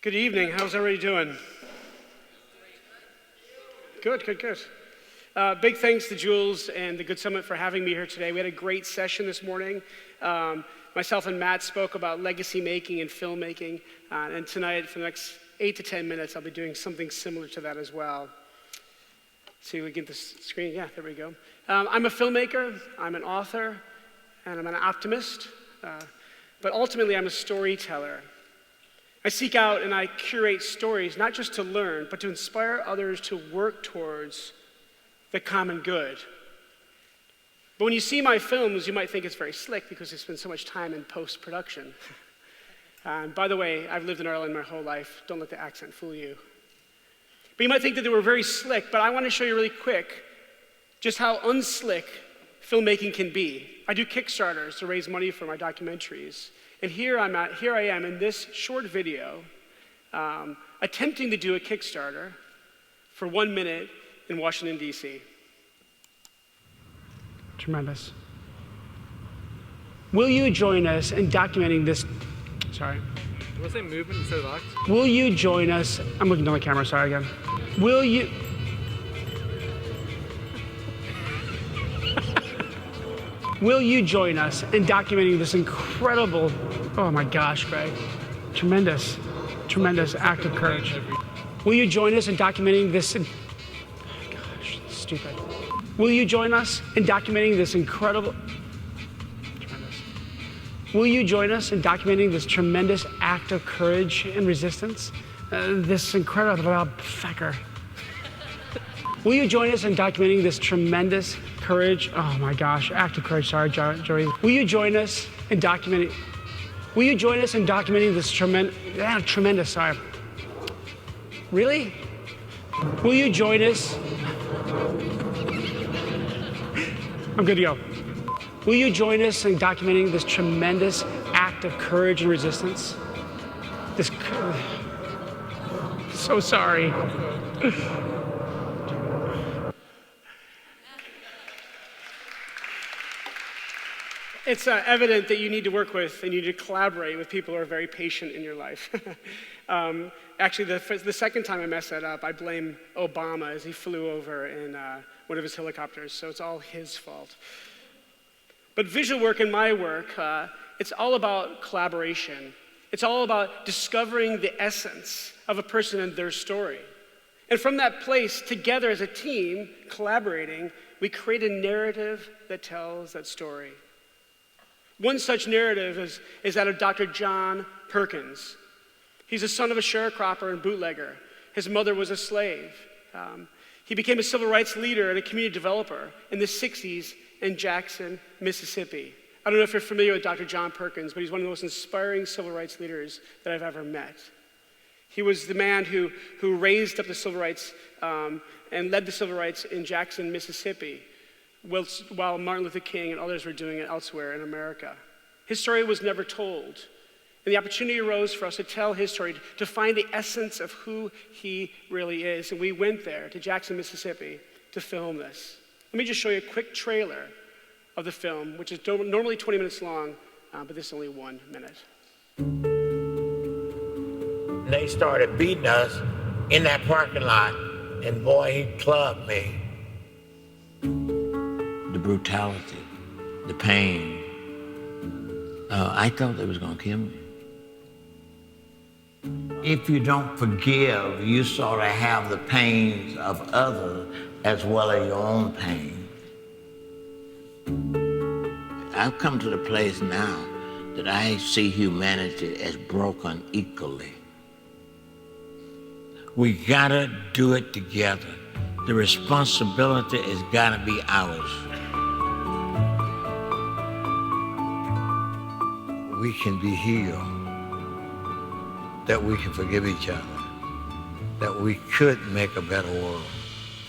Good evening. How's everybody doing? Good. Big thanks to Jules and the Good Summit for having me here today. We had a great session this morning. Myself and Matt spoke about legacy making and filmmaking. And tonight, for the next 8 to 10 minutes, I'll be doing something similar to that as well. See if we get the screen. Yeah, there we go. I'm a filmmaker, I'm an author, and I'm an optimist. But ultimately, I'm a storyteller. I seek out and I curate stories, not just to learn, but to inspire others to work towards the common good. But when you see my films, you might think it's very slick because they spend so much time in post-production. And by the way, I've lived in Ireland my whole life. Don't let the accent fool you. But you might think that they were very slick, but I want to show you really quick just how unslick filmmaking can be. I do Kickstarters to raise money for my documentaries. And here I am in this short video, attempting to do a Kickstarter for 1 minute in Washington, D.C. Tremendous. Will you join us in documenting this? Sorry. Was it movement instead of act? Will you join us? I'm looking down the camera, sorry again. Will you? Will you join us in documenting this incredible, oh my gosh, Greg, tremendous act of courage. Will you join us in documenting this, gosh, stupid. Will you join us in documenting this incredible, tremendous. Will you join us in documenting this tremendous act of courage and resistance? This incredible fecker. Will you join us in documenting this tremendous courage? Oh my gosh, act of courage, sorry, Joey. Will you join us in documenting this tremendous, sorry. Really? Will you join us? I'm good to go. Will you join us in documenting this tremendous act of courage and resistance? So sorry. It's evident that you need to work with and you need to collaborate with people who are very patient in your life. Actually, the second time I messed that up, I blame Obama as he flew over in one of his helicopters, so it's all his fault. But visual work and my work, it's all about collaboration. It's all about discovering the essence of a person and their story. And from that place, together as a team, collaborating, we create a narrative that tells that story. One such narrative is that of Dr. John Perkins. He's the son of a sharecropper and bootlegger. His mother was a slave. He became a civil rights leader and a community developer in the 60s in Jackson, Mississippi. I don't know if you're familiar with Dr. John Perkins, but he's one of the most inspiring civil rights leaders that I've ever met. He was the man who raised up the civil rights and led the civil rights in Jackson, Mississippi, while Martin Luther King and others were doing it elsewhere in America. His story was never told. And the opportunity arose for us to tell his story, to find the essence of who he really is. And we went there to Jackson, Mississippi to film this. Let me just show you a quick trailer of the film, which is normally 20 minutes long, but this is only 1 minute. They started beating us in that parking lot, and boy, he clubbed me. The brutality, the pain. I thought they was gonna kill me. If you don't forgive, you sort of have the pains of others as well as your own pain. I've come to the place now that I see humanity as broken equally. We gotta do it together. The responsibility has gotta be ours. We can be healed, that we can forgive each other, that we could make a better world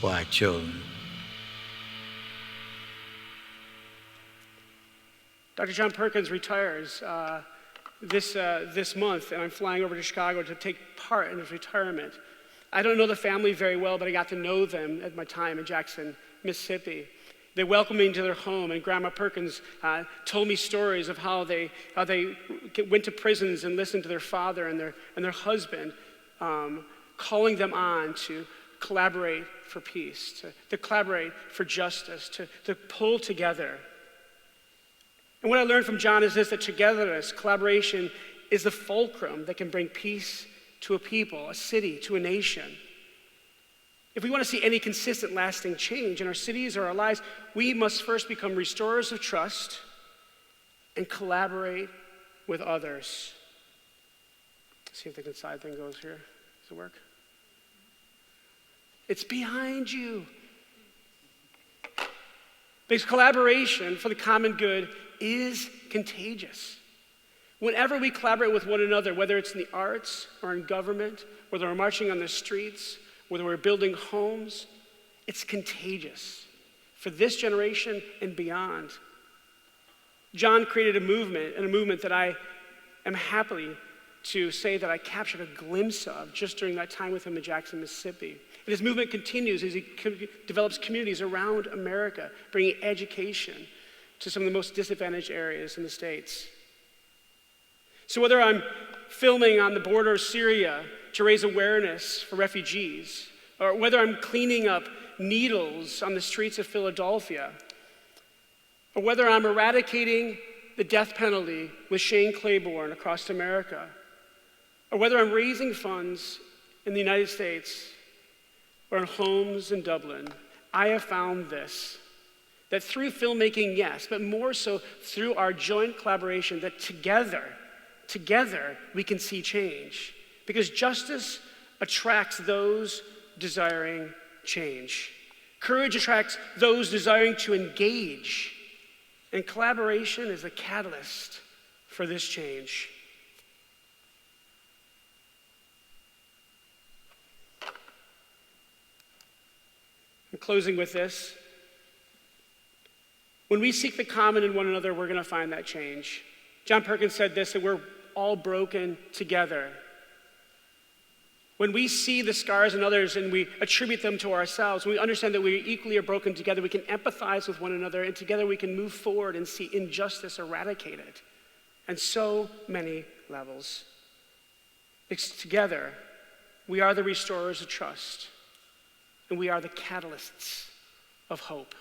for our children. Dr. John Perkins retires this month, and I'm flying over to Chicago to take part in his retirement. I don't know the family very well, but I got to know them at my time in Jackson, Mississippi. They welcomed me into their home, and Grandma Perkins told me stories of how they went to prisons and listened to their father and their husband, calling them on to collaborate for peace, to collaborate for justice, to pull together. And what I learned from John is this, that togetherness, collaboration, is the fulcrum that can bring peace to a people, a city, to a nation. If we want to see any consistent, lasting change in our cities or our lives, we must first become restorers of trust and collaborate with others. Let's see if the side thing goes here. Does it work? It's behind you. Because collaboration for the common good is contagious. Whenever we collaborate with one another, whether it's in the arts or in government, whether we're marching on the streets, whether we're building homes, it's contagious for this generation and beyond. John created a movement that I am happy to say that I captured a glimpse of just during that time with him in Jackson, Mississippi. And his movement continues as he develops communities around America, bringing education to some of the most disadvantaged areas in the States. So whether I'm filming on the border of Syria to raise awareness for refugees, or whether I'm cleaning up needles on the streets of Philadelphia, or whether I'm eradicating the death penalty with Shane Claiborne across America, or whether I'm raising funds in the United States or in homes in Dublin, I have found this, that through filmmaking, yes, but more so through our joint collaboration, that together we can see change. Because justice attracts those desiring change. Courage attracts those desiring to engage. And collaboration is a catalyst for this change. I'm closing with this. When we seek the common in one another, we're going to find that change. John Perkins said this, that we're all broken together. When we see the scars in others and we attribute them to ourselves, when we understand that we equally are broken together, we can empathize with one another, and together we can move forward and see injustice eradicated. And so many levels. Because together, we are the restorers of trust, and we are the catalysts of hope.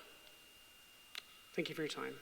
Thank you for your time.